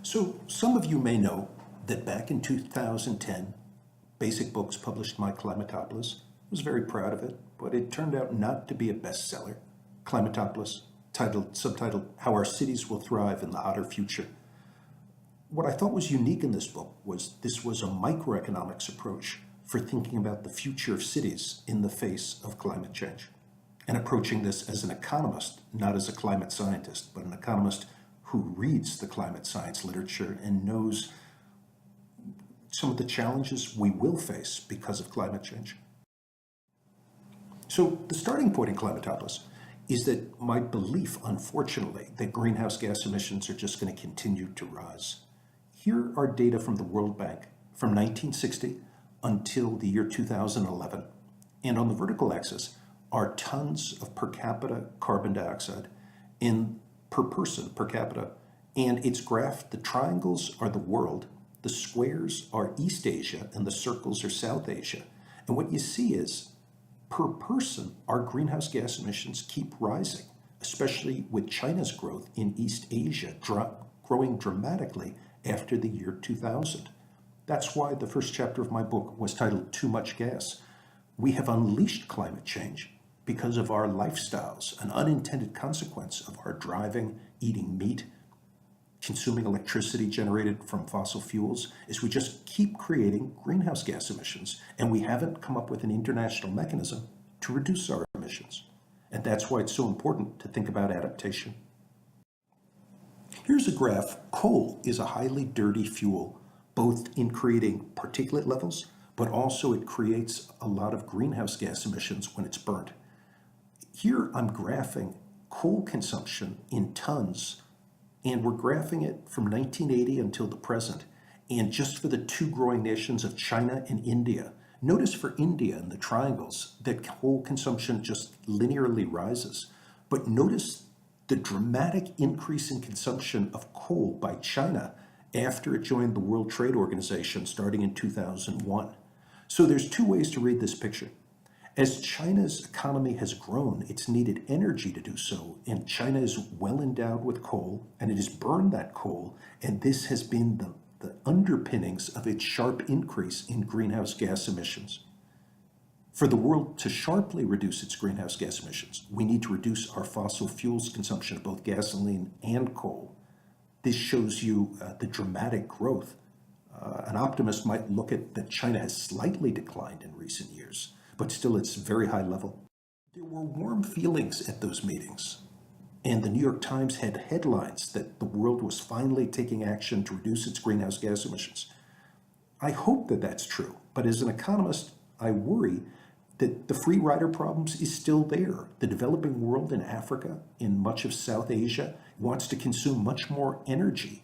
So some of you may know that back in 2010, Basic Books published my Climatopolis. I was very proud of it, but it turned out not to be a bestseller. Climatopolis, subtitled How Our Cities Will Thrive in the Hotter Future. What I thought was unique in this book was this was a microeconomics approach for thinking about the future of cities in the face of climate change, and approaching this as an economist, not as a climate scientist, but an economist who reads the climate science literature and knows some of the challenges we will face because of climate change. So the starting point in Climatopolis is that my belief, unfortunately, that greenhouse gas emissions are just going to continue to rise. Here are data from the World Bank from 1960 until the year 2011. And on the vertical axis are tons of per capita carbon dioxide per person, per capita. And it's graphed, the triangles are the world, the squares are East Asia, and the circles are South Asia. And what you see is, per person, our greenhouse gas emissions keep rising, especially with China's growth in East Asia growing dramatically after the year 2000. That's why the first chapter of my book was titled Too Much Gas. We have unleashed climate change because of our lifestyles, an unintended consequence of our driving, eating meat, consuming electricity generated from fossil fuels, is we just keep creating greenhouse gas emissions, and we haven't come up with an international mechanism to reduce our emissions. And that's why it's so important to think about adaptation. Here's a graph. Coal is a highly dirty fuel, both in creating particulate levels, but also it creates a lot of greenhouse gas emissions when it's burnt. Here I'm graphing coal consumption in tons, and we're graphing it from 1980 until the present, and just for the two growing nations of China and India. Notice for India in the triangles that coal consumption just linearly rises, but notice the dramatic increase in consumption of coal by China after it joined the World Trade Organization starting in 2001. So there's two ways to read this picture. As China's economy has grown, it's needed energy to do so, and China is well endowed with coal, and it has burned that coal, and this has been the underpinnings of its sharp increase in greenhouse gas emissions. For the world to sharply reduce its greenhouse gas emissions, we need to reduce our fossil fuels consumption of both gasoline and coal. This shows you the dramatic growth. An optimist might look at that China has slightly declined in recent years, but still it's very high level. There were warm feelings at those meetings, and the New York Times had headlines that the world was finally taking action to reduce its greenhouse gas emissions. I hope that that's true, but as an economist, I worry that the free rider problems is still there. The developing world in Africa, in much of South Asia, wants to consume much more energy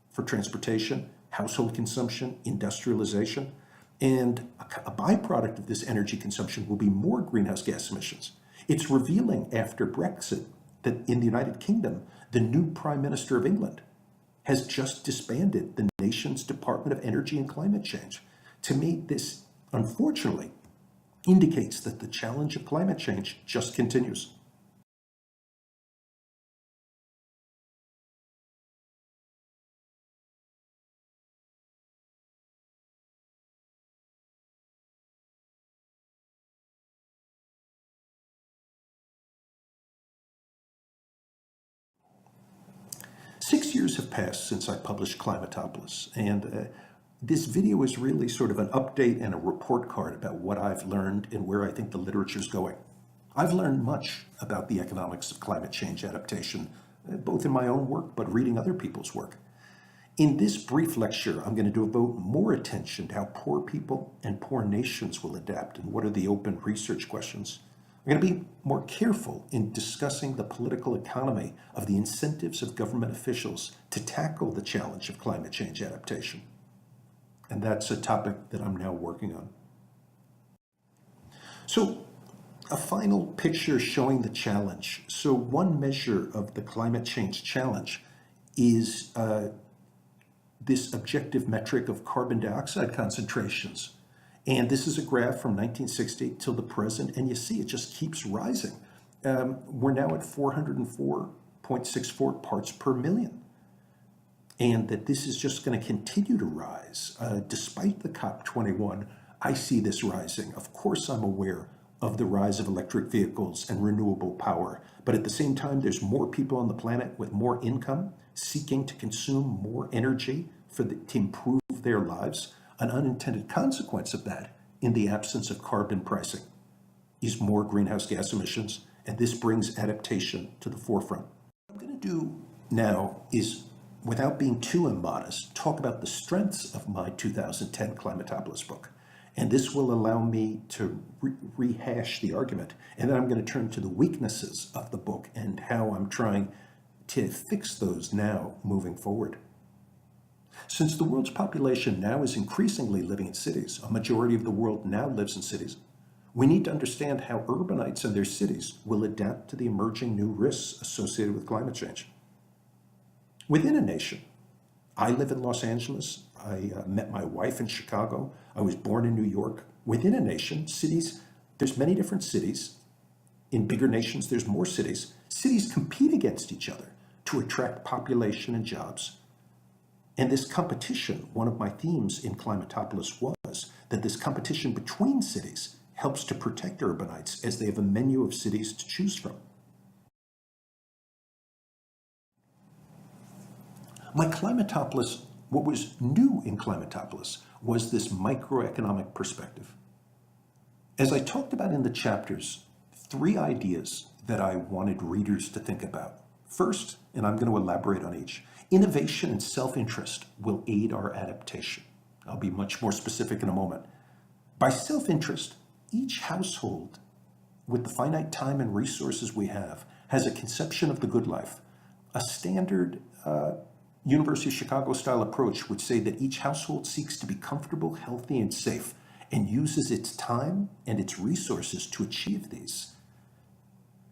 for transportation, household consumption, industrialization, and a byproduct of this energy consumption will be more greenhouse gas emissions. It's revealing after Brexit that in the United Kingdom, the new Prime Minister of England has just disbanded the nation's Department of Energy and Climate Change. To me, this, unfortunately, indicates that the challenge of climate change just continues. Six years have passed since I published Climatopolis, and this video is really sort of an update and a report card about what I've learned and where I think the literature is going. I've learned much about the economics of climate change adaptation, both in my own work, but reading other people's work. In this brief lecture, I'm going to devote more attention to how poor people and poor nations will adapt and what are the open research questions. I'm going to be more careful in discussing the political economy of the incentives of government officials to tackle the challenge of climate change adaptation. And that's a topic that I'm now working on. So, a final picture showing the challenge. So one measure of the climate change challenge is this objective metric of carbon dioxide concentrations. And this is a graph from 1960 till the present, and you see it just keeps rising. We're now at 404.64 parts per million. and that this is just going to continue to rise. Despite the COP21, I see this rising. Of course, I'm aware of the rise of electric vehicles and renewable power, but at the same time, there's more people on the planet with more income seeking to consume more energy to improve their lives. An unintended consequence of that, in the absence of carbon pricing, is more greenhouse gas emissions, and this brings adaptation to the forefront. What I'm going to do now is, without being too immodest, talk about the strengths of my 2010 Climatopolis book. And this will allow me to rehash the argument. And then I'm going to turn to the weaknesses of the book and how I'm trying to fix those now moving forward. Since the world's population now is increasingly living in cities, a majority of the world now lives in cities, we need to understand how urbanites and their cities will adapt to the emerging new risks associated with climate change. Within a nation, I live in Los Angeles. I met my wife in Chicago. I was born in New York. Within a nation, cities, there's many different cities. In bigger nations, there's more cities. Cities compete against each other to attract population and jobs. And this competition, one of my themes in Climatopolis was that this competition between cities helps to protect urbanites as they have a menu of cities to choose from. My Climatopolis, what was new in Climatopolis was this microeconomic perspective. As I talked about in the chapters, 3 ideas that I wanted readers to think about. First, and I'm going to elaborate on each, innovation and self-interest will aid our adaptation. I'll be much more specific in a moment. By self-interest, each household, with the finite time and resources we have, has a conception of the good life. A standard University of Chicago style approach would say that each household seeks to be comfortable, healthy, and safe, and uses its time and its resources to achieve these.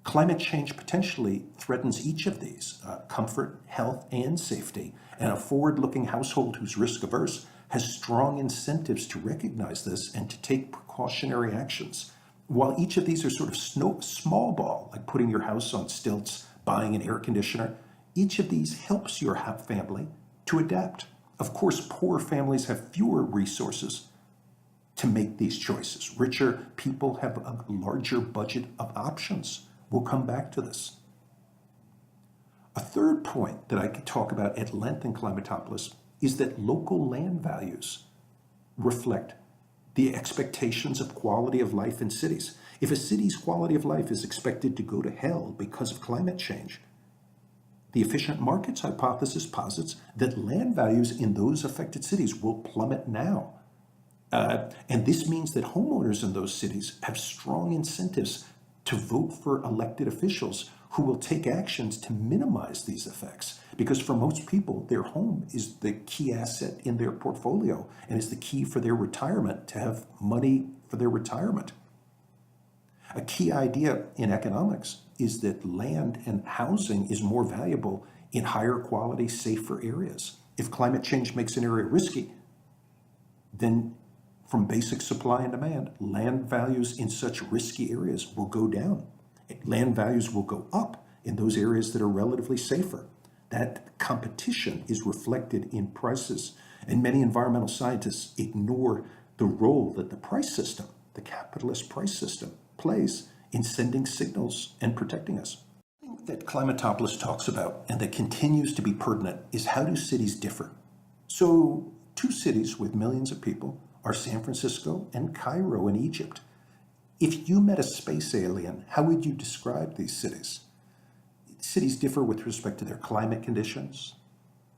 Climate change potentially threatens each of these, comfort, health, and safety, and a forward-looking household who's risk-averse has strong incentives to recognize this and to take precautionary actions. While each of these are sort of small ball, like putting your house on stilts, buying an air conditioner, each of these helps your family to adapt. Of course, poor families have fewer resources to make these choices. Richer people have a larger budget of options. We'll come back to this. A third point that I could talk about at length in Climatopolis is that local land values reflect the expectations of quality of life in cities. If a city's quality of life is expected to go to hell because of climate change, the efficient markets hypothesis posits that land values in those affected cities will plummet now. And this means that homeowners in those cities have strong incentives to vote for elected officials who will take actions to minimize these effects. Because for most people, their home is the key asset in their portfolio and is the key for their retirement, to have money for their retirement. A key idea in economics is that land and housing is more valuable in higher quality, safer areas. If climate change makes an area risky, then from basic supply and demand, land values in such risky areas will go down. Land values will go up in those areas that are relatively safer. That competition is reflected in prices, and many environmental scientists ignore the role that the price system, the capitalist price system, plays in sending signals and protecting us. Something that Climatopolis talks about and that continues to be pertinent is, how do cities differ? So 2 cities with millions of people are San Francisco and Cairo in Egypt. If you met a space alien, how would you describe these cities? Cities differ with respect to their climate conditions,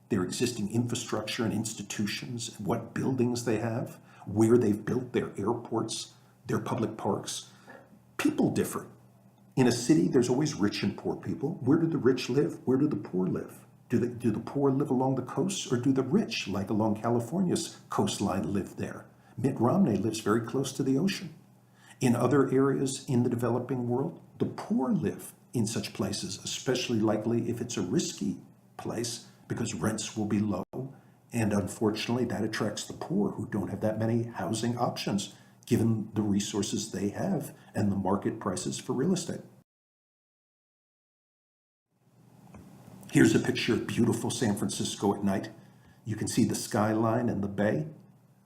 their existing infrastructure and institutions, what buildings they have, where they've built their airports, their public parks. People differ. In a city, there's always rich and poor people. Where do the rich live? Where do the poor live? Do the poor live along the coast, or do the rich, like along California's coastline, live there? Mitt Romney lives very close to the ocean. In other areas in the developing world, the poor live in such places, especially likely if it's a risky place, because rents will be low. And unfortunately, that attracts the poor, who don't have that many housing options, given the resources they have and the market prices for real estate. Here's a picture of beautiful San Francisco at night. You can see the skyline and the bay.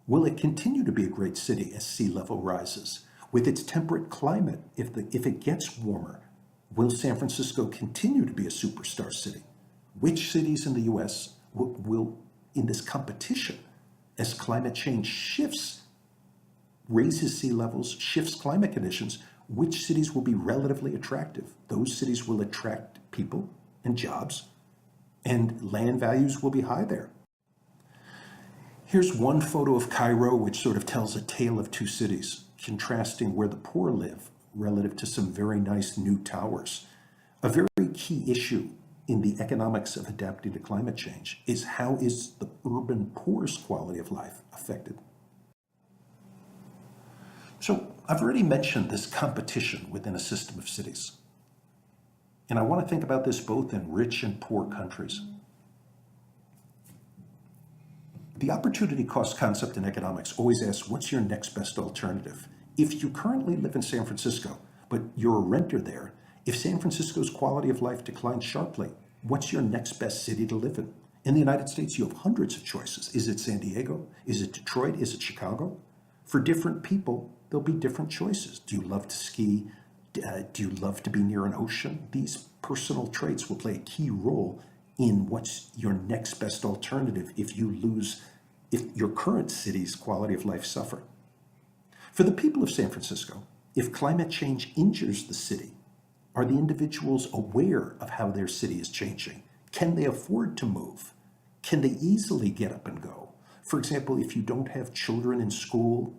Will it continue to be a great city as sea level rises? With its temperate climate, if it gets warmer, will San Francisco continue to be a superstar city? Which cities in the US will in this competition, as climate change shifts, raises sea levels, shifts climate conditions, which cities will be relatively attractive? Those cities will attract people and jobs, and land values will be high there. Here's one photo of Cairo, which sort of tells a tale of two cities, contrasting where the poor live relative to some very nice new towers. A very key issue in the economics of adapting to climate change is how is the urban poor's quality of life affected? So I've already mentioned this competition within a system of cities. And I want to think about this both in rich and poor countries. The opportunity cost concept in economics always asks, what's your next best alternative? If you currently live in San Francisco, but you're a renter there, if San Francisco's quality of life declines sharply, what's your next best city to live in? In the United States, you have hundreds of choices. Is it San Diego? Is it Detroit? Is it Chicago? For different people, there'll be different choices. Do you love to ski? Do you love to be near an ocean? These personal traits will play a key role in what's your next best alternative if your current city's quality of life suffer. For the people of San Francisco, if climate change injures the city, are the individuals aware of how their city is changing? Can they afford to move? Can they easily get up and go? For example, if you don't have children in school,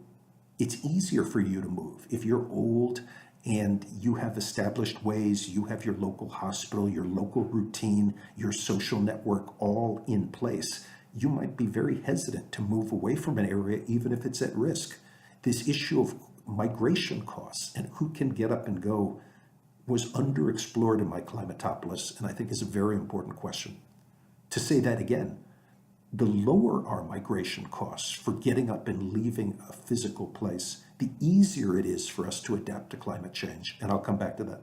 it's easier for you to move. If you're old and you have established ways, you have your local hospital, your local routine, your social network all in place, you might be very hesitant to move away from an area even if it's at risk. This issue of migration costs and who can get up and go was underexplored in my Climatopolis, and I think is a very important question. To say that again, the lower our migration costs for getting up and leaving a physical place, the easier it is for us to adapt to climate change, and I'll come back to that.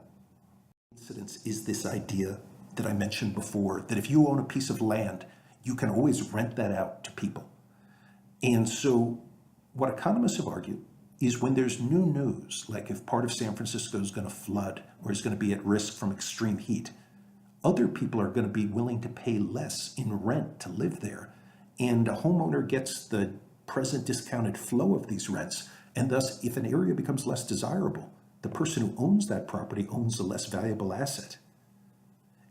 Incidence is this idea that I mentioned before, that if you own a piece of land, you can always rent that out to people. And so what economists have argued is when there's new news, like if part of San Francisco is going to flood or is going to be at risk from extreme heat, other people are going to be willing to pay less in rent to live there. And a homeowner gets the present discounted flow of these rents. And thus, if an area becomes less desirable, the person who owns that property owns a less valuable asset.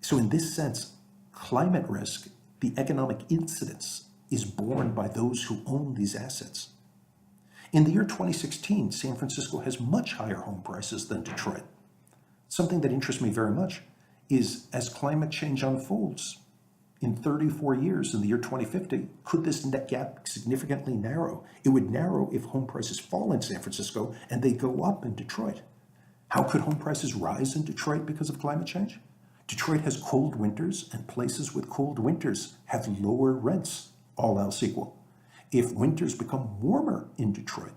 So in this sense, climate risk, the economic incidence, is borne by those who own these assets. In the year 2016, San Francisco has much higher home prices than Detroit. Something that interests me very much is as climate change unfolds, in 34 years, in the year 2050, could this net gap significantly narrow? It would narrow if home prices fall in San Francisco and they go up in Detroit. How could home prices rise in Detroit because of climate change? Detroit has cold winters, and places with cold winters have lower rents, all else equal. If winters become warmer in Detroit,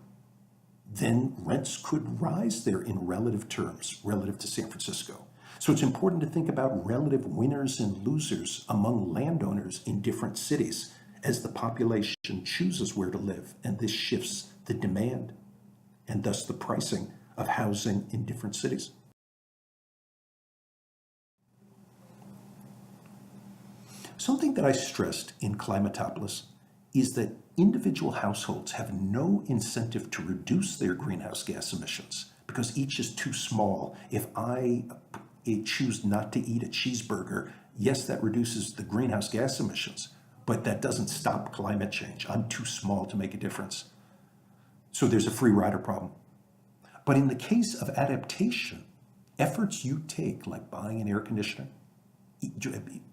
then rents could rise there in relative terms, relative to San Francisco. So it's important to think about relative winners and losers among landowners in different cities as the population chooses where to live, and this shifts the demand and thus the pricing of housing in different cities. Something that I stressed in Climatopolis is that individual households have no incentive to reduce their greenhouse gas emissions because each is too small. If I choose not to eat a cheeseburger, yes, that reduces the greenhouse gas emissions, but that doesn't stop climate change. I'm too small to make a difference. So there's a free rider problem. But in the case of adaptation, efforts you take, like buying an air conditioner,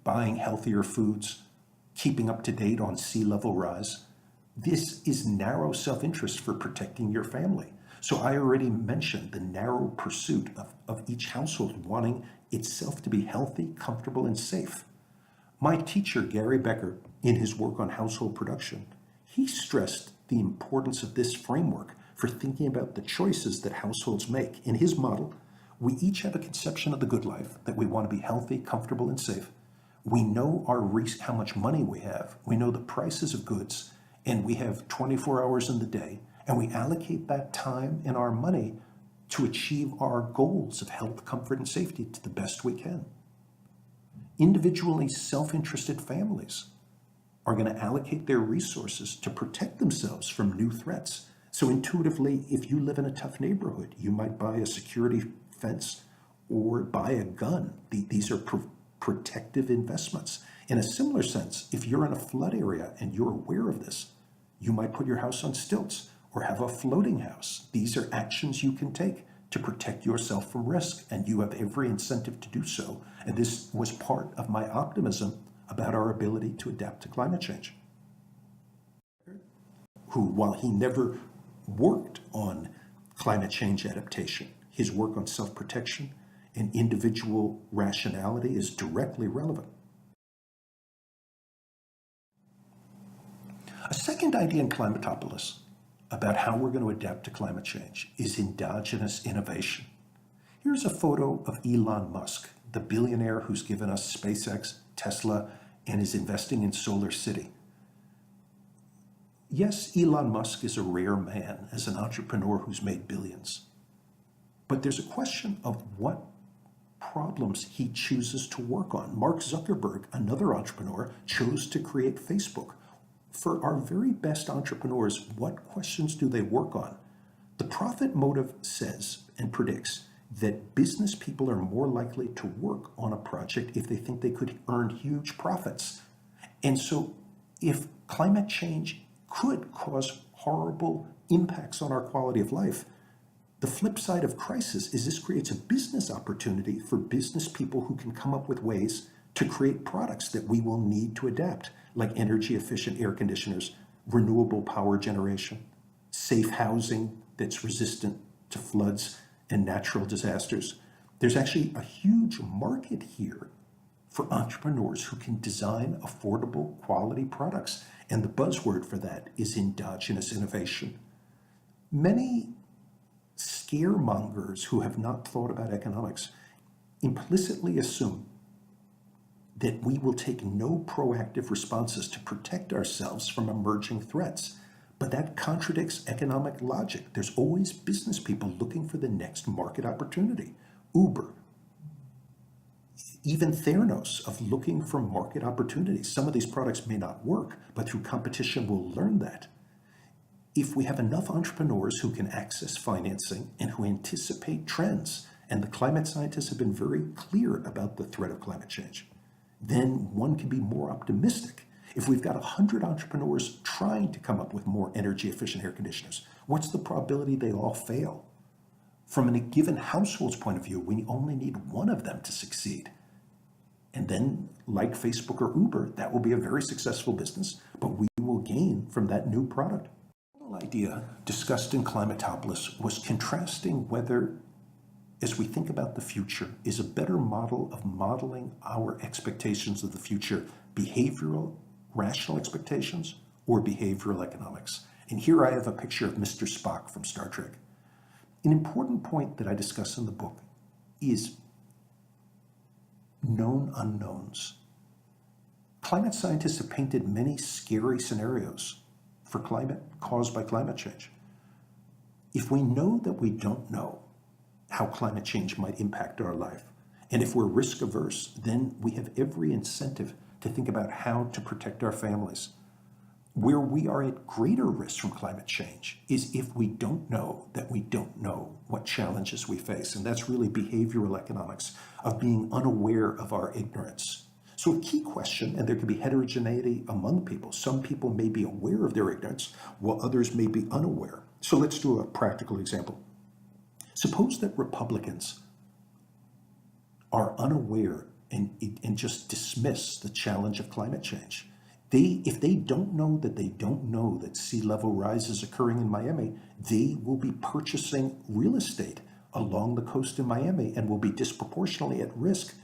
buying healthier foods, keeping up to date on sea level rise, this is narrow self-interest for protecting your family. So I already mentioned the narrow pursuit of each household wanting itself to be healthy, comfortable, and safe. My teacher, Gary Becker, in his work on household production, he stressed the importance of this framework for thinking about the choices that households make. In his model, we each have a conception of the good life, that we want to be healthy, comfortable, and safe. We know how much money we have. We know the prices of goods, and we have 24 hours in the day, and we allocate that time and our money to achieve our goals of health, comfort, and safety to the best we can. Individually self-interested families are going to allocate their resources to protect themselves from new threats. So intuitively, if you live in a tough neighborhood, you might buy a security fence or buy a gun. These are protective investments. In a similar sense, if you're in a flood area and you're aware of this, you might put your house on stilts or have a floating house. These are actions you can take to protect yourself from risk, and you have every incentive to do so. And this was part of my optimism about our ability to adapt to climate change. Who, while he never worked on climate change adaptation, his work on self-protection and individual rationality is directly relevant. A second idea in Climatopolis about how we're going to adapt to climate change is endogenous innovation. Here's a photo of Elon Musk, the billionaire who's given us SpaceX, Tesla, and is investing in Solar City. Yes, Elon Musk is a rare man as an entrepreneur who's made billions. But there's a question of what problems he chooses to work on. Mark Zuckerberg, another entrepreneur, chose to create Facebook. For our very best entrepreneurs, what questions do they work on? The profit motive says and predicts that business people are more likely to work on a project if they think they could earn huge profits. And so if climate change could cause horrible impacts on our quality of life, the flip side of crisis is this creates a business opportunity for business people who can come up with ways to create products that we will need to adapt, like energy efficient air conditioners, renewable power generation, safe housing that's resistant to floods and natural disasters. There's actually a huge market here for entrepreneurs who can design affordable quality products. And the buzzword for that is endogenous innovation. Many scaremongers who have not thought about economics implicitly assume that we will take no proactive responses to protect ourselves from emerging threats. But that contradicts economic logic. There's always business people looking for the next market opportunity. Uber, even Theranos, of looking for market opportunities. Some of these products may not work, but through competition we'll learn that. If we have enough entrepreneurs who can access financing and who anticipate trends, and the climate scientists have been very clear about the threat of climate change, then one can be more optimistic. If we've got 100 entrepreneurs trying to come up with more energy efficient air conditioners, what's the probability they all fail? From a given household's point of view, we only need one of them to succeed. And then, like Facebook or Uber, that will be a very successful business, but we will gain from that new product. The idea discussed in Climatopolis was contrasting whether, as we think about the future, is a better model of modeling our expectations of the future behavioral, rational expectations, or behavioral economics. And here I have a picture of Mr. Spock from Star Trek. An important point that I discuss in the book is known unknowns. Climate scientists have painted many scary scenarios for climate caused by climate change. If we know that we don't know how climate change might impact our life, and if we're risk averse, then we have every incentive to think about how to protect our families. Where we are at greater risk from climate change is if we don't know that we don't know what challenges we face. And that's really behavioral economics, of being unaware of our ignorance. So a key question, and there can be heterogeneity among people. Some people may be aware of their ignorance, while others may be unaware. So let's do a practical example. Suppose that Republicans are unaware and just dismiss the challenge of climate change. If they don't know that sea level rise is occurring in Miami, they will be purchasing real estate along the coast in Miami and will be disproportionately at risk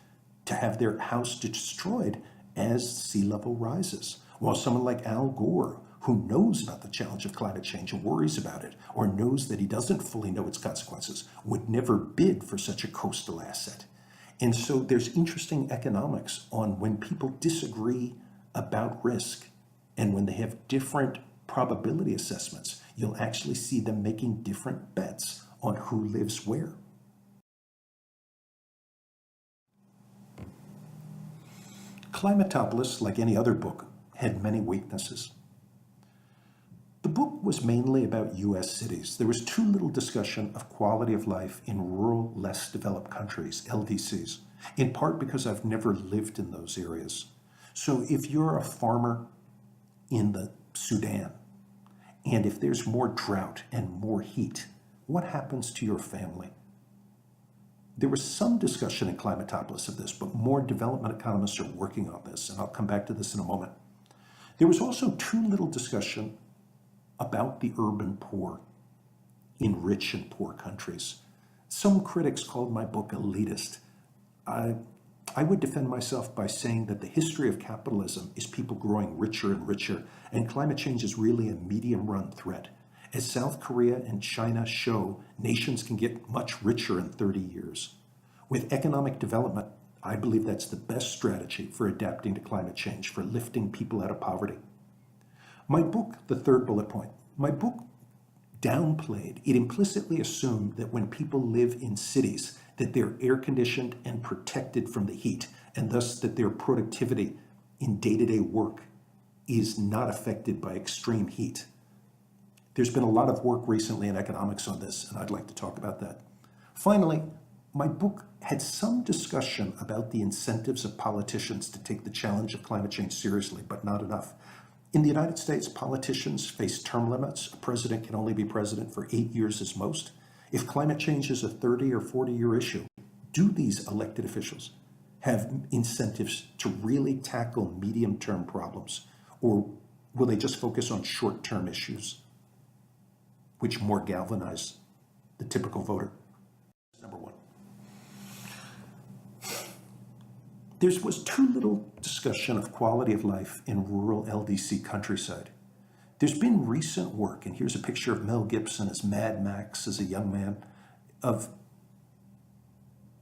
to have their house destroyed as sea level rises. While someone like Al Gore, who knows about the challenge of climate change and worries about it, or knows that he doesn't fully know its consequences, would never bid for such a coastal asset. And so there's interesting economics on when people disagree about risk and when they have different probability assessments, you'll actually see them making different bets on who lives where. Climatopolis, like any other book, had many weaknesses. The book was mainly about US cities. There was too little discussion of quality of life in rural, less developed countries, LDCs, in part because I've never lived in those areas. So if you're a farmer in the Sudan, and if there's more drought and more heat, what happens to your family? There was some discussion in Climatopolis of this, but more development economists are working on this, and I'll come back to this in a moment. There was also too little discussion about the urban poor in rich and poor countries. Some critics called my book elitist. I would defend myself by saying that the history of capitalism is people growing richer and richer, and climate change is really a medium-run threat. As South Korea and China show, nations can get much richer in 30 years. With economic development, I believe that's the best strategy for adapting to climate change, for lifting people out of poverty. My book, the third bullet point, my book downplayed, it implicitly assumed that when people live in cities, that they're air-conditioned and protected from the heat, and thus that their productivity in day-to-day work is not affected by extreme heat. There's been a lot of work recently in economics on this, and I'd like to talk about that. Finally, my book had some discussion about the incentives of politicians to take the challenge of climate change seriously, but not enough. In the United States, politicians face term limits. A president can only be president for 8 years as most. If climate change is a 30 or 40-year issue, do these elected officials have incentives to really tackle medium-term problems, or will they just focus on short-term issues, which more galvanize the typical voter? Number one. There was too little discussion of quality of life in rural LDC countryside. There's been recent work, and here's a picture of Mel Gibson as Mad Max as a young man, of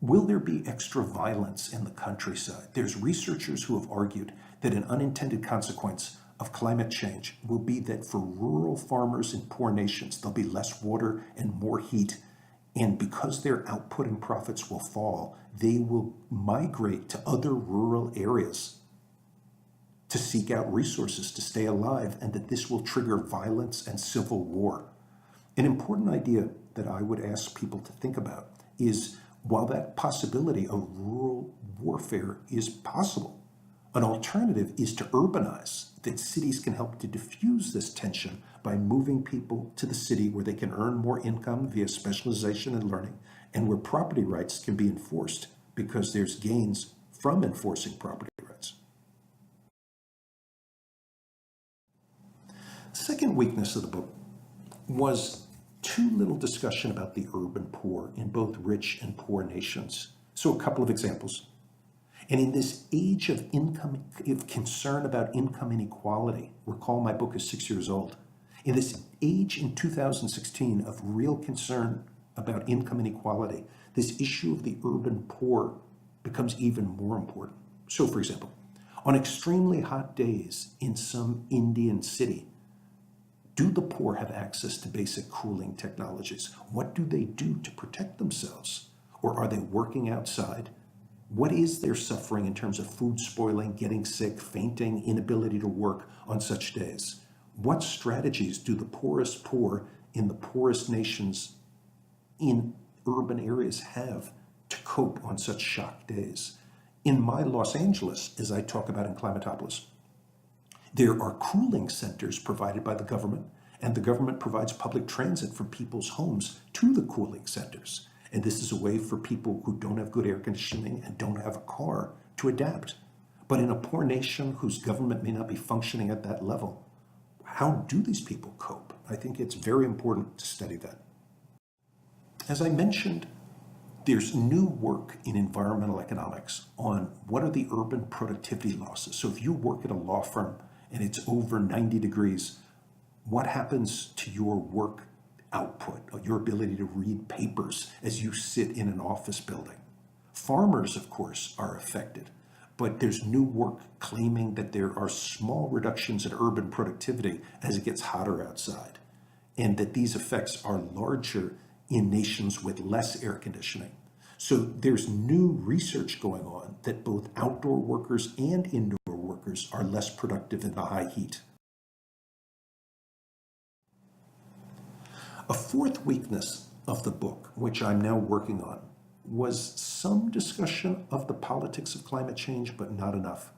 will there be extra violence in the countryside? There's researchers who have argued that an unintended consequence of climate change will be that for rural farmers in poor nations, there'll be less water and more heat. And because their output and profits will fall, they will migrate to other rural areas to seek out resources to stay alive, and that this will trigger violence and civil war. An important idea that I would ask people to think about is, while that possibility of rural warfare is possible, an alternative is to urbanize, that cities can help to diffuse this tension by moving people to the city where they can earn more income via specialization and learning, and where property rights can be enforced because there's gains from enforcing property rights. The second weakness of the book was too little discussion about the urban poor in both rich and poor nations. So a couple of examples. And in this age of concern about income inequality, recall my book is 6 years old. In this age in 2016 of real concern about income inequality, this issue of the urban poor becomes even more important. So for example, on extremely hot days in some Indian city, do the poor have access to basic cooling technologies? What do they do to protect themselves? Or are they working outside? What is their suffering in terms of food spoiling, getting sick, fainting, inability to work on such days? What strategies do the poorest poor in the poorest nations in urban areas have to cope on such shock days? In my Los Angeles, as I talk about in Climatopolis, there are cooling centers provided by the government, and the government provides public transit from people's homes to the cooling centers. And this is a way for people who don't have good air conditioning and don't have a car to adapt. But in a poor nation whose government may not be functioning at that level, how do these people cope? I think it's very important to study that. As I mentioned, there's new work in environmental economics on what are the urban productivity losses. So if you work at a law firm and it's over 90 degrees, what happens to your work output, your ability to read papers as you sit in an office building? Farmers, of course, are affected, but there's new work claiming that there are small reductions in urban productivity as it gets hotter outside, and that these effects are larger in nations with less air conditioning. So there's new research going on that both outdoor workers and indoor workers are less productive in the high heat. A fourth weakness of the book, which I'm now working on, was some discussion of the politics of climate change, but not enough.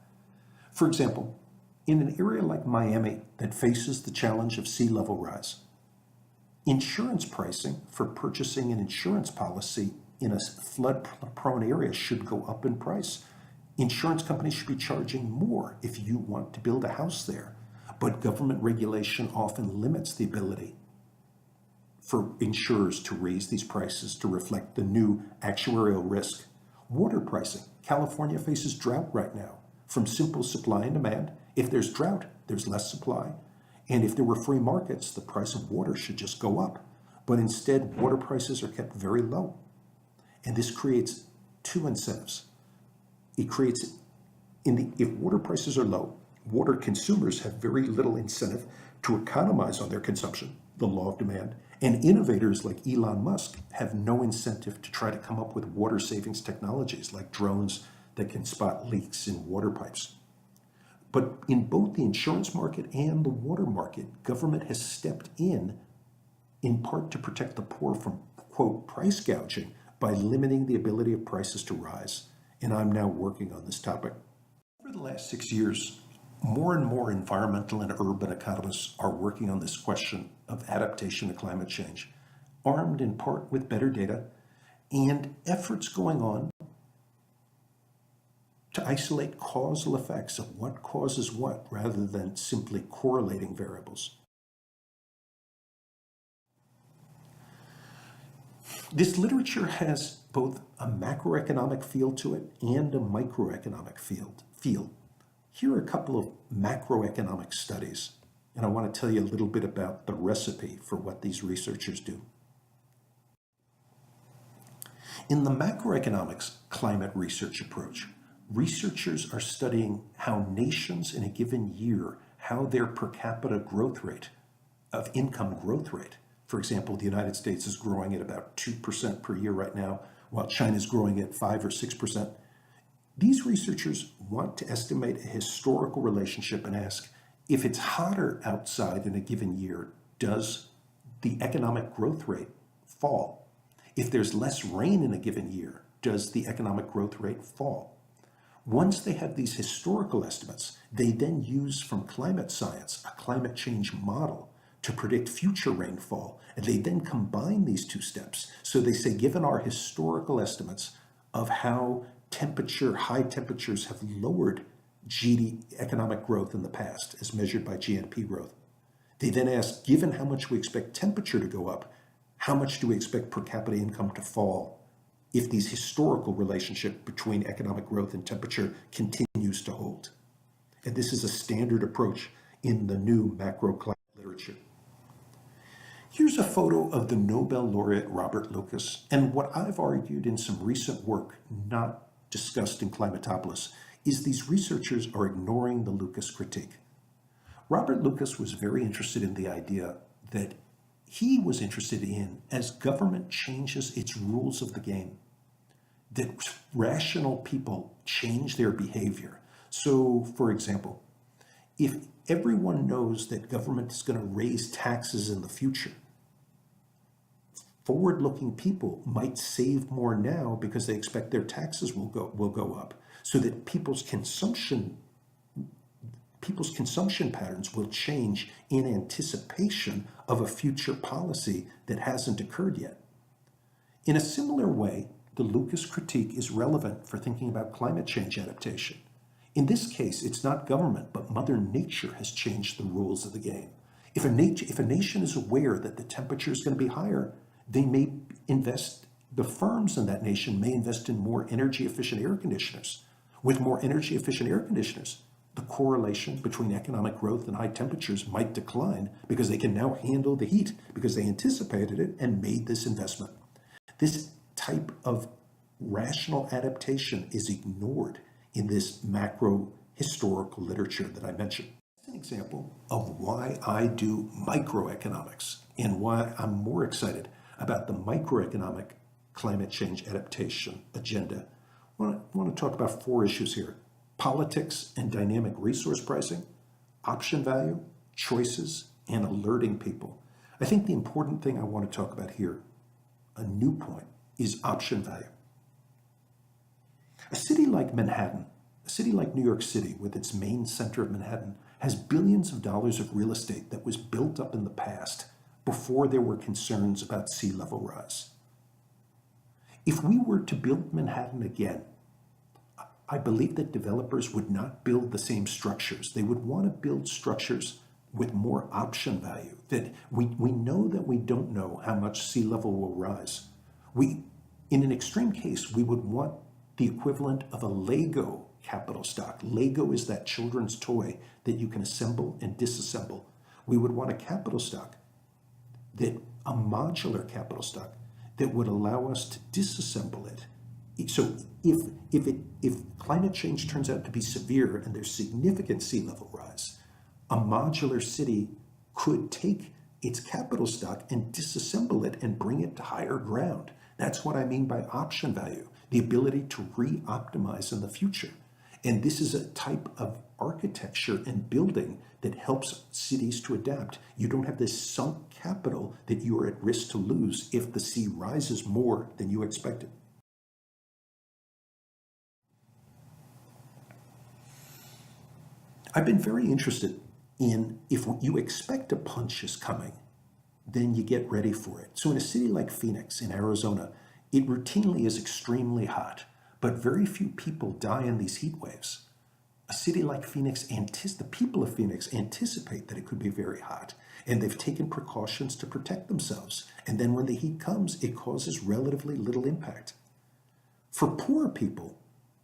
For example, in an area like Miami that faces the challenge of sea level rise, insurance pricing for purchasing an insurance policy in a flood-prone area should go up in price. Insurance companies should be charging more if you want to build a house there, but government regulation often limits the ability for insurers to raise these prices to reflect the new actuarial risk. Water pricing. California faces drought right now. From simple supply and demand, if there's drought, there's less supply. And if there were free markets, the price of water should just go up. But instead, water prices are kept very low. And this creates two incentives. It creates, if water prices are low, water consumers have very little incentive to economize on their consumption, the law of demand. And innovators like Elon Musk have no incentive to try to come up with water savings technologies like drones that can spot leaks in water pipes. But in both the insurance market and the water market, government has stepped in part to protect the poor from, quote, price gouging by limiting the ability of prices to rise. And I'm now working on this topic. Over the last 6 years, more and more environmental and urban economists are working on this question of adaptation to climate change, armed in part with better data and efforts going on to isolate causal effects of what causes what rather than simply correlating variables. This literature has both a macroeconomic feel to it and a microeconomic feel. Here are a couple of macroeconomic studies, and I want to tell you a little bit about the recipe for what these researchers do. In the macroeconomics climate research approach, researchers are studying how nations in a given year, how their per capita growth rate of income growth rate. For example, the United States is growing at about 2% per year right now, while China is growing at 5 or 6%. These researchers want to estimate a historical relationship and ask, if it's hotter outside in a given year, does the economic growth rate fall? If there's less rain in a given year, does the economic growth rate fall? Once they have these historical estimates, they then use from climate science a climate change model to predict future rainfall, and they then combine these two steps. So they say, given our historical estimates of how high temperatures have lowered economic growth in the past as measured by GNP growth, they then ask, given how much we expect temperature to go up, how much do we expect per capita income to fall if these historical relationship between economic growth and temperature continues to hold? And this is a standard approach in the new macro climate literature. Here's a photo of the Nobel laureate Robert Lucas, and what I've argued in some recent work, not discussed in Climatopolis, is these researchers are ignoring the Lucas critique. Robert Lucas was very interested in the idea that he was interested in, as government changes its rules of the game, that rational people change their behavior. So, for example, if everyone knows that government is going to raise taxes in the future, forward-looking people might save more now because they expect their taxes will go up, so that people's consumption patterns will change in anticipation of a future policy that hasn't occurred yet. In a similar way, the Lucas critique is relevant for thinking about climate change adaptation. In this case, it's not government, but Mother Nature has changed the rules of the game. If a nation is aware that the temperature is going to be higher, they may invest, the firms in that nation may invest in more energy efficient air conditioners. With more energy efficient air conditioners, the correlation between economic growth and high temperatures might decline because they can now handle the heat because they anticipated it and made this investment. This type of Rational adaptation is ignored in this macro historical literature that I mentioned. That's an example of why I do microeconomics and why I'm more excited about the microeconomic climate change adaptation agenda. I want to talk about 4 issues here: politics and dynamic resource pricing, option value, choices, and alerting people. I think the important thing I want to talk about here, a new point, is option value. A city like Manhattan, a city like New York City, with its main center of Manhattan, has billions of dollars of real estate that was built up in the past before there were concerns about sea level rise. If we were to build Manhattan again, I believe that developers would not build the same structures. They would want to build structures with more option value, that we know that we don't know how much sea level will rise. In an extreme case, we would want the equivalent of a Lego capital stock. Lego is that children's toy that you can assemble and disassemble. We would want a capital stock, a modular capital stock, that would allow us to disassemble it. So if climate change turns out to be severe and there's significant sea level rise, a modular city could take its capital stock and disassemble it and bring it to higher ground. That's what I mean by option value, the ability to re-optimize in the future. And this is a type of architecture and building that helps cities to adapt. You don't have this sunk capital that you are at risk to lose if the sea rises more than you expected. I've been very interested in, if you expect a punch is coming, then you get ready for it. So in a city like Phoenix in Arizona, it routinely is extremely hot, but very few people die in these heat waves. A city like Phoenix, the people of Phoenix anticipate that it could be very hot, and they've taken precautions to protect themselves. And then when the heat comes, it causes relatively little impact. For poor people,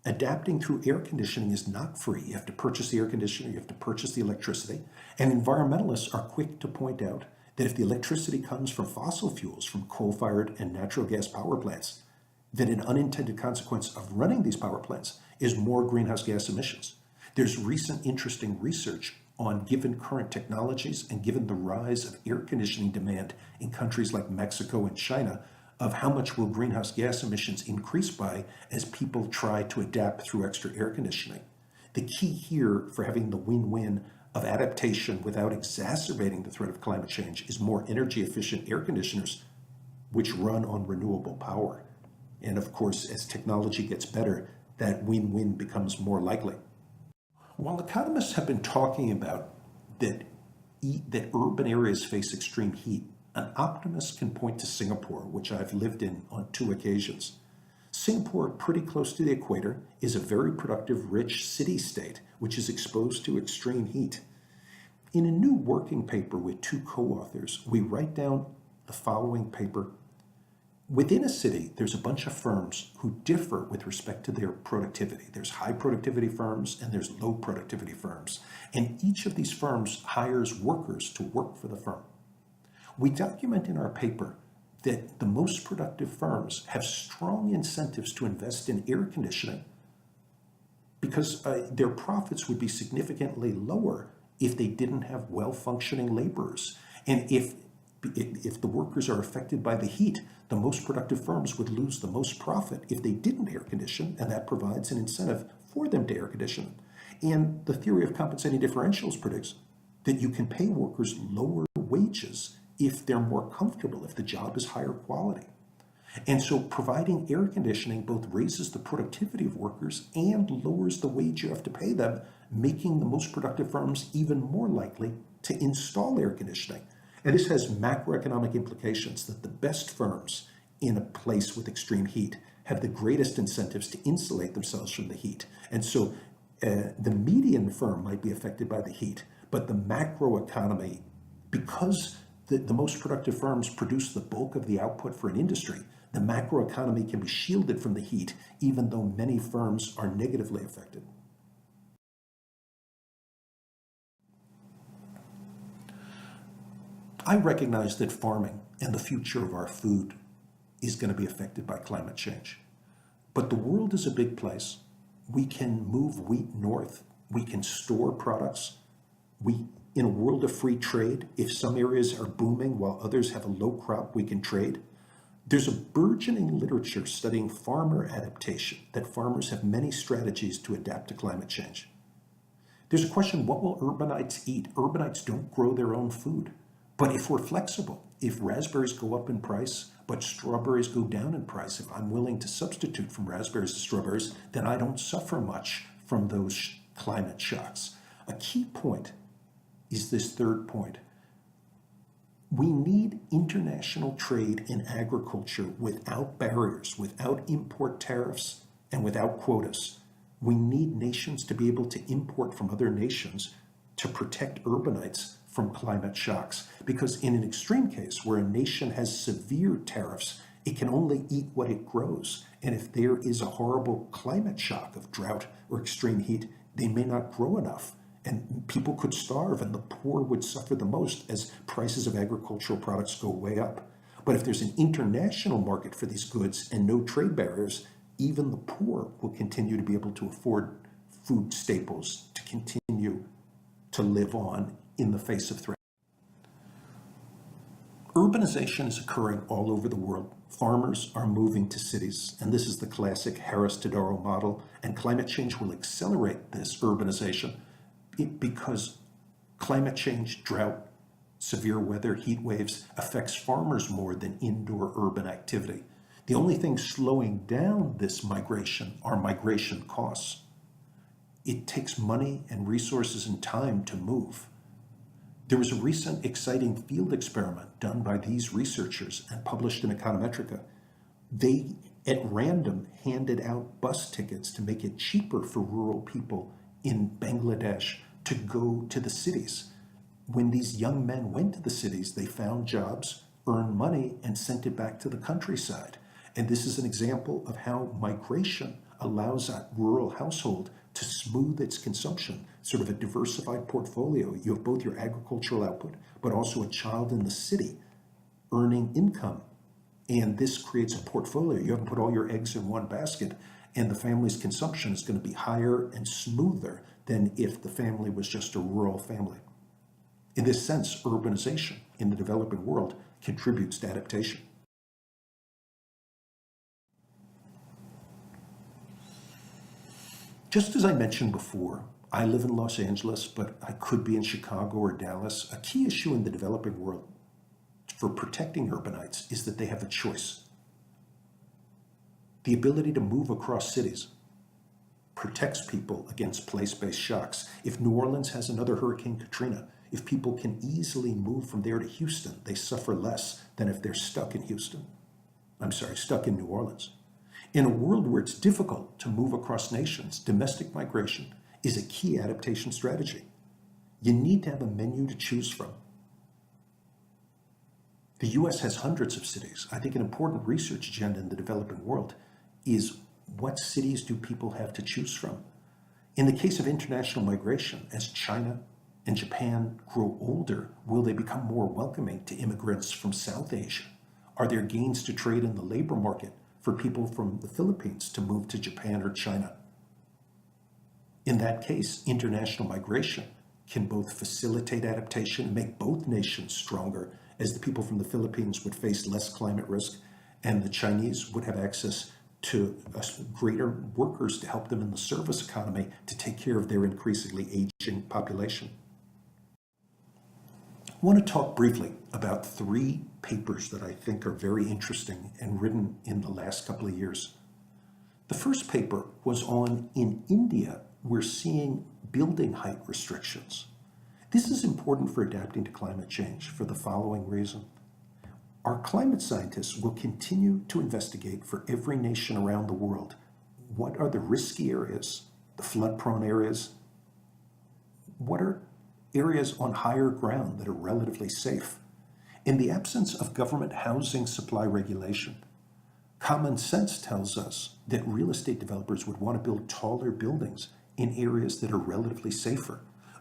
adapting through air conditioning is not free. You have to purchase the air conditioner, you have to purchase the electricity, and environmentalists are quick to point out that if the electricity comes from fossil fuels, from coal-fired and natural gas power plants, that an unintended consequence of running these power plants is more greenhouse gas emissions. There's recent interesting research on, given current technologies and given the rise of air conditioning demand in countries like Mexico and China, of how much will greenhouse gas emissions increase by as people try to adapt through extra air conditioning. The key here for having the win-win of adaptation without exacerbating the threat of climate change is more energy efficient air conditioners which run on renewable power. And of course, as technology gets better, that win-win becomes more likely. While economists have been talking about that urban areas face extreme heat, an optimist can point to Singapore, which I've lived in on 2 occasions. Singapore, pretty close to the equator, is a very productive, rich city-state, which is exposed to extreme heat. In a new working paper with 2 co-authors, we write down the following paper. Within a city, there's a bunch of firms who differ with respect to their productivity. There's high productivity firms and there's low productivity firms. And each of these firms hires workers to work for the firm. We document in our paper that the most productive firms have strong incentives to invest in air conditioning because their profits would be significantly lower if they didn't have well-functioning laborers. And if the workers are affected by the heat, the most productive firms would lose the most profit if they didn't air condition, and that provides an incentive for them to air condition. And the theory of compensating differentials predicts that you can pay workers lower wages if they're more comfortable, if the job is higher quality. And so providing air conditioning both raises the productivity of workers and lowers the wage you have to pay them, making the most productive firms even more likely to install air conditioning. And this has macroeconomic implications that the best firms in a place with extreme heat have the greatest incentives to insulate themselves from the heat. And so the median firm might be affected by the heat, but the macroeconomy, because the most productive firms produce the bulk of the output for an industry, the macroeconomy can be shielded from the heat, even though many firms are negatively affected. I recognize that farming and the future of our food is going to be affected by climate change. But the world is a big place. We can move wheat north. We can store products. In a world of free trade, if some areas are booming while others have a low crop, we can trade. There's a burgeoning literature studying farmer adaptation, that farmers have many strategies to adapt to climate change. There's a question, what will urbanites eat? Urbanites don't grow their own food. But if we're flexible, if raspberries go up in price, but strawberries go down in price, if I'm willing to substitute from raspberries to strawberries, then I don't suffer much from those climate shocks. A key point is this third point. We need international trade in agriculture without barriers, without import tariffs, and without quotas. We need nations to be able to import from other nations to protect urbanites from climate shocks. Because in an extreme case where a nation has severe tariffs, it can only eat what it grows. And if there is a horrible climate shock of drought or extreme heat, they may not grow enough. And people could starve, and the poor would suffer the most as prices of agricultural products go way up. But if there's an international market for these goods and no trade barriers, even the poor will continue to be able to afford food staples to continue to live on in the face of threat. Urbanization is occurring all over the world. Farmers are moving to cities, and this is the classic Harris-Todaro model, and climate change will accelerate this urbanization because climate change, drought, severe weather, heat waves affects farmers more than indoor urban activity. The only thing slowing down this migration are migration costs. It takes money and resources and time to move. There was a recent exciting field experiment done by these researchers and published in Econometrica. They, at random, handed out bus tickets to make it cheaper for rural people in Bangladesh to go to the cities. When these young men went to the cities, they found jobs, earned money, and sent it back to the countryside. And this is an example of how migration allows a rural household to smooth its consumption, sort of a diversified portfolio. You have both your agricultural output, but also a child in the city earning income. And this creates a portfolio. You haven't put all your eggs in one basket, and the family's consumption is going to be higher and smoother than if the family was just a rural family. In this sense, urbanization in the developing world contributes to adaptation. Just as I mentioned before, I live in Los Angeles, but I could be in Chicago or Dallas. A key issue in the developing world for protecting urbanites is that they have a choice. The ability to move across cities protects people against place-based shocks. If New Orleans has another Hurricane Katrina, if people can easily move from there to Houston, they suffer less than if they're stuck in stuck in New Orleans. In a world where it's difficult to move across nations, domestic migration is a key adaptation strategy. You need to have a menu to choose from. The US has hundreds of cities. I think an important research agenda in the developing world is what cities do people have to choose from? In the case of international migration, as China and Japan grow older, will they become more welcoming to immigrants from South Asia? Are there gains to trade in the labor market for people from the Philippines to move to Japan or China? In that case, international migration can both facilitate adaptation and make both nations stronger, as the people from the Philippines would face less climate risk and the Chinese would have access to greater workers to help them in the service economy to take care of their increasingly aging population. I want to talk briefly about 3 papers that I think are very interesting and written in the last couple of years. The first paper was on, in India, we're seeing building height restrictions. This is important for adapting to climate change for the following reason. Our climate scientists will continue to investigate for every nation around the world what are the risky areas, the flood-prone areas, what are areas on higher ground that are relatively safe. In the absence of government housing supply regulation, common sense tells us that real estate developers would want to build taller buildings in areas that are relatively safer.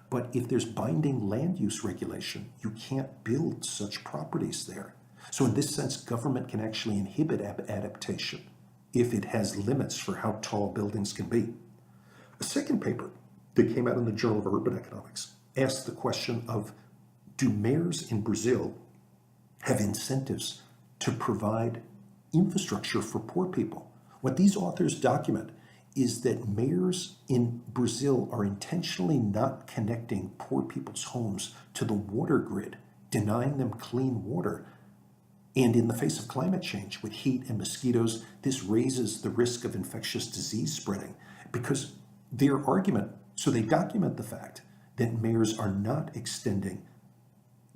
But if there's binding land use regulation, you can't build such properties there. So in this sense, government can actually inhibit adaptation. if it has limits for how tall buildings can be. A second paper that came out in the Journal of Urban Economics asked the question of, do mayors in Brazil have incentives to provide infrastructure for poor people? What these authors document is that mayors in Brazil are intentionally not connecting poor people's homes to the water grid, denying them clean water. And in the face of climate change, with heat and mosquitoes, this raises the risk of infectious disease spreading, because their argument, so they document the fact that mayors are not extending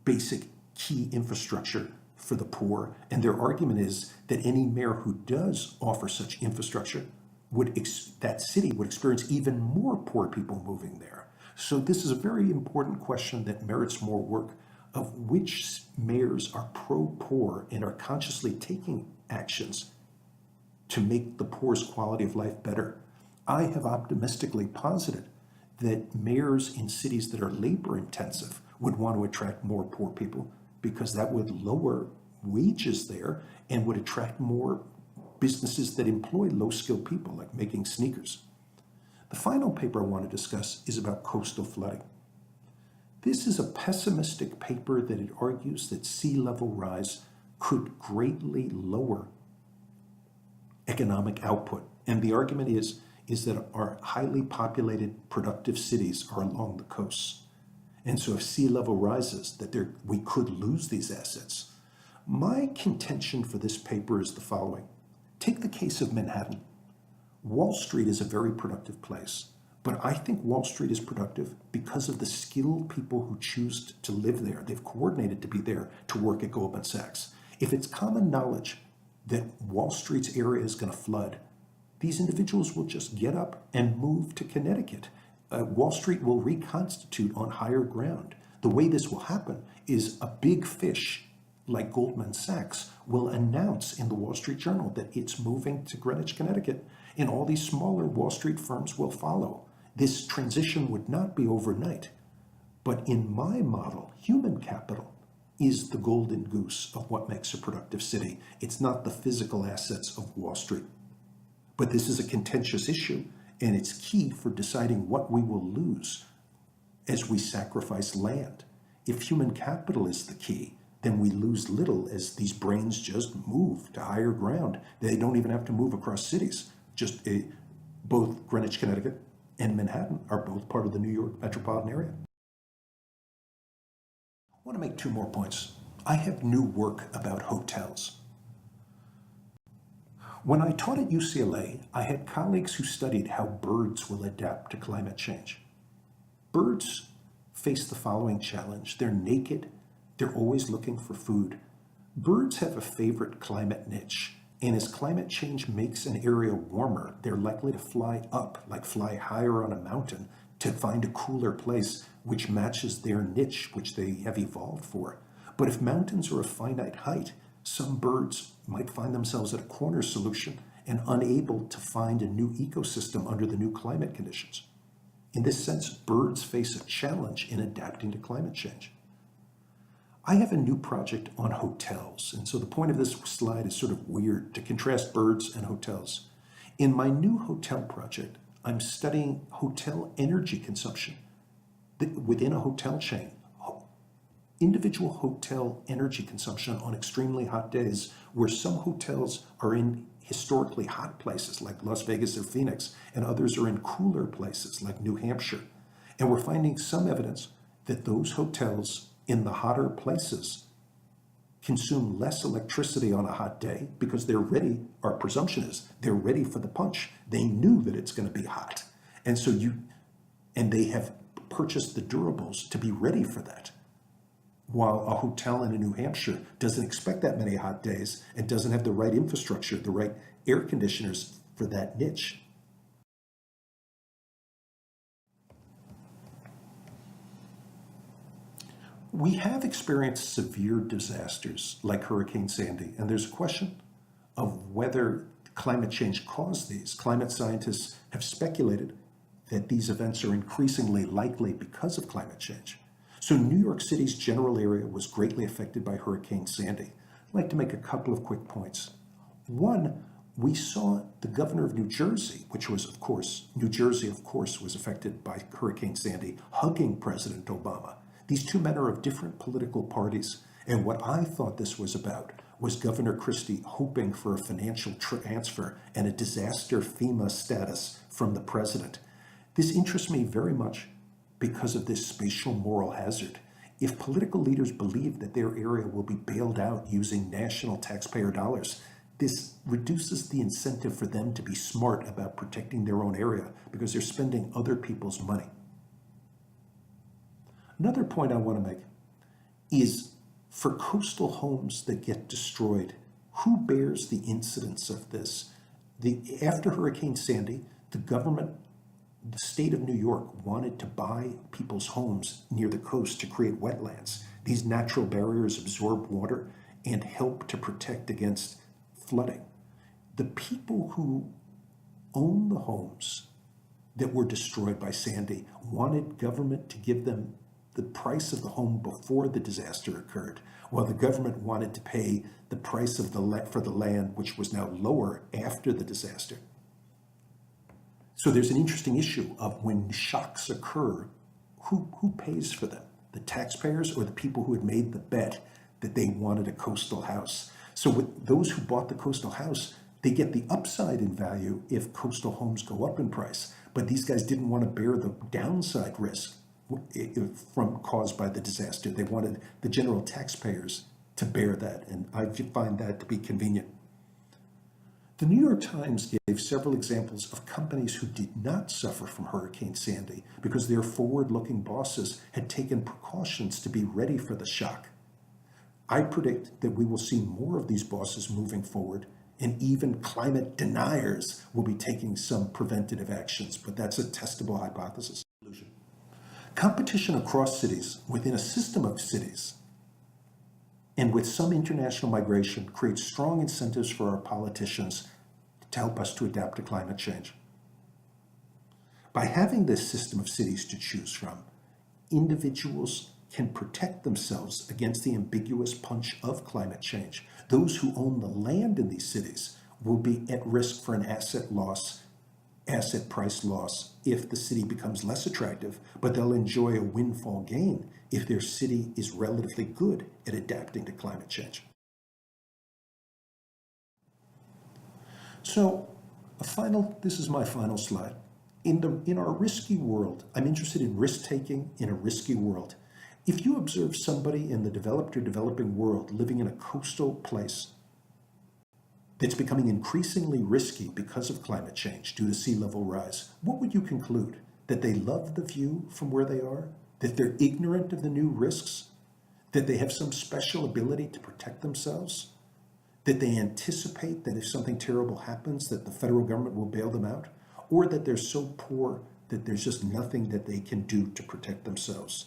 basic key infrastructure for the poor, and their argument is that any mayor who does offer such infrastructure that city would experience even more poor people moving there. So this is a very important question that merits more work, of which mayors are pro-poor and are consciously taking actions to make the poor's quality of life better. I have optimistically posited that mayors in cities that are labor intensive would want to attract more poor people, because that would lower wages there and would attract more businesses that employ low-skilled people, like making sneakers. The final paper I want to discuss is about coastal flooding. This is a pessimistic paper that it argues that sea level rise could greatly lower economic output. And the argument is that our highly populated, productive cities are along the coasts. And so if sea level rises, that we could lose these assets. My contention for this paper is the following. Take the case of Manhattan. Wall Street is a very productive place, but I think Wall Street is productive because of the skilled people who choose to live there. They've coordinated to be there to work at Goldman Sachs. If it's common knowledge that Wall Street's area is going to flood, these individuals will just get up and move to Connecticut. Wall Street will reconstitute on higher ground. The way this will happen is a big fish like Goldman Sachs will announce in the Wall Street Journal that it's moving to Greenwich, Connecticut, and all these smaller Wall Street firms will follow. This transition would not be overnight. But in my model, human capital is the golden goose of what makes a productive city. It's not the physical assets of Wall Street. But this is a contentious issue, and it's key for deciding what we will lose as we sacrifice land. If human capital is the key, then we lose little as these brains just move to higher ground. They don't even have to move across cities. Both Greenwich, Connecticut and Manhattan are both part of the New York metropolitan area. I want to make two more points. I have new work about hotels. When I taught at UCLA, I had colleagues who studied how birds will adapt to climate change. Birds face the following challenge. They're naked. They're always looking for food. Birds have a favorite climate niche, and as climate change makes an area warmer, they're likely to fly up, like fly higher on a mountain, to find a cooler place which matches their niche, which they have evolved for. But if mountains are a finite height, some birds might find themselves at a corner solution and unable to find a new ecosystem under the new climate conditions. In this sense, birds face a challenge in adapting to climate change. I have a new project on hotels, and so the point of this slide is sort of weird, to contrast birds and hotels. In my new hotel project, I'm studying hotel energy consumption within a hotel chain. Individual hotel energy consumption on extremely hot days, where some hotels are in historically hot places like Las Vegas or Phoenix, and others are in cooler places like New Hampshire. And we're finding some evidence that those hotels in the hotter places consume less electricity on a hot day because they're ready. Our presumption is they're ready for the punch. They knew that it's going to be hot. And so they have purchased the durables to be ready for that. While a hotel in New Hampshire doesn't expect that many hot days and doesn't have the right infrastructure, the right air conditioners for that niche. We have experienced severe disasters like Hurricane Sandy, and there's a question of whether climate change caused these. Climate scientists have speculated that these events are increasingly likely because of climate change. So New York City's general area was greatly affected by Hurricane Sandy. I'd like to make a couple of quick points. One, we saw the governor of New Jersey, which was, of course, New Jersey, of course, was affected by Hurricane Sandy, hugging President Obama. These two men are of different political parties. And what I thought this was about was Governor Christie hoping for a financial transfer and a disaster FEMA status from the president. This interests me very much because of this spatial moral hazard. If political leaders believe that their area will be bailed out using national taxpayer dollars, this reduces the incentive for them to be smart about protecting their own area because they're spending other people's money. Another point I want to make is for coastal homes that get destroyed, who bears the incidence of this? After Hurricane Sandy, the state of New York wanted to buy people's homes near the coast to create wetlands. These natural barriers absorb water and help to protect against flooding. The people who own the homes that were destroyed by Sandy wanted government to give them the price of the home before the disaster occurred, while the government wanted to pay the price of for the land, which was now lower after the disaster. So there's an interesting issue of when shocks occur, who pays for them? The taxpayers or the people who had made the bet that they wanted a coastal house? So with those who bought the coastal house, they get the upside in value if coastal homes go up in price. But these guys didn't want to bear the downside risk caused by the disaster. They wanted the general taxpayers to bear that, and I find that to be convenient. The New York Times gave several examples of companies who did not suffer from Hurricane Sandy because their forward-looking bosses had taken precautions to be ready for the shock. I predict that we will see more of these bosses moving forward, and even climate deniers will be taking some preventative actions, but that's a testable hypothesis. Competition across cities, within a system of cities, and with some international migration, creates strong incentives for our politicians to help us to adapt to climate change. By having this system of cities to choose from, individuals can protect themselves against the ambiguous punch of climate change. Those who own the land in these cities will be at risk for an asset price loss if the city becomes less attractive, but they'll enjoy a windfall gain if their city is relatively good at adapting to climate change. So this is my final slide. In our risky world, I'm interested in risk-taking in a risky world. If you observe somebody in the developed or developing world living in a coastal place that's becoming increasingly risky because of climate change due to sea level rise, what would you conclude? That they love the view from where they are? That they're ignorant of the new risks? That they have some special ability to protect themselves? That they anticipate that if something terrible happens, that the federal government will bail them out? Or that they're so poor that there's just nothing that they can do to protect themselves?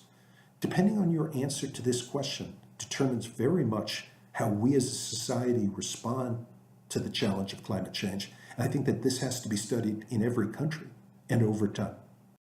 Depending on your answer to this question determines very much how we as a society respond to the challenge of climate change. And I think that this has to be studied in every country and over time.